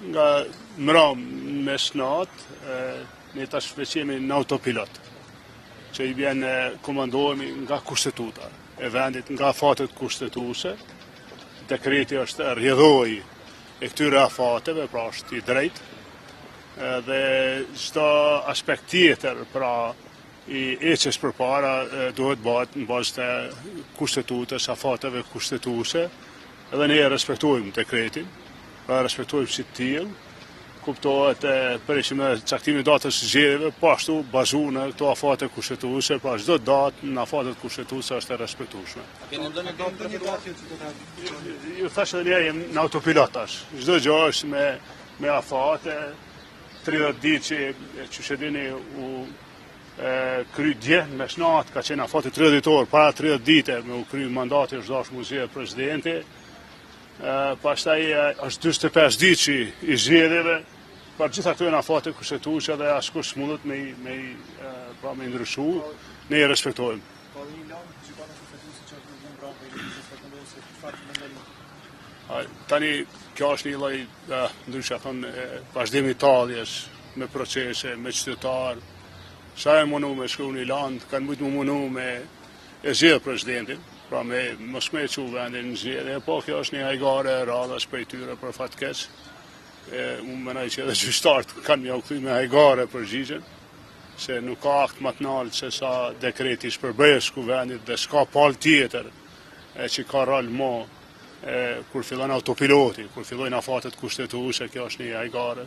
nga mram me snat, ne tash shpeqemi në autopilot, që i vjen komandohemi nga kushtetuta e vendit, nga afatet kushtetuese. Dekreti është rrjedhoi e këtyre afateve, pra është i drejtë, dhe çdo aspekt tjetër, pra i eqes përpara duhet bëhet në bazë të kushtetutës, afateve kushtetuese, edhe ne respektojmë dekretin, pra respektojmë si të tillë, kuptohet përishim e caktimi datës zgjedhjeve, po ashtu bazu në këto afate kushtetuese, pra çdo datë në afatet kushtetuese është e respektueshme. Ju thash edhe ne jemi në autopilot tash. Çdo gjë është me afate, 30 ditë që shedini u kry dje me snat, ka qenë afati 30 ditor, para 30 dite me u kry mandati është dash muzej presidenti. Pastaj është 45 ditë që i zgjedhjeve, për gjitha këto janë afate kushtetuese dhe askush mundet me ndryshu, ne i respektojmë. Tani kjo është një lloj ndryshe thonë vazhdimi i taljes me procese, me qytetar. Sa e mundu me shkru një land, kanë mujtë mundu me e zgjedh presidentin, pra me mos me çu vendin në zgjedhje, po kjo është një hajgare radhash prej tyre për fat keq. Unë mendoj që edhe gjyqtarët kanë mjau kthy me hajgare përgjigjen, se nuk ka akt më të lartë se sa dekreti i shpërbërjes ku vendit dhe s'ka palë tjetër që ka rol mo kur fillon autopiloti, kur fillojnë afatet kushtetuese, kjo është një hajgare.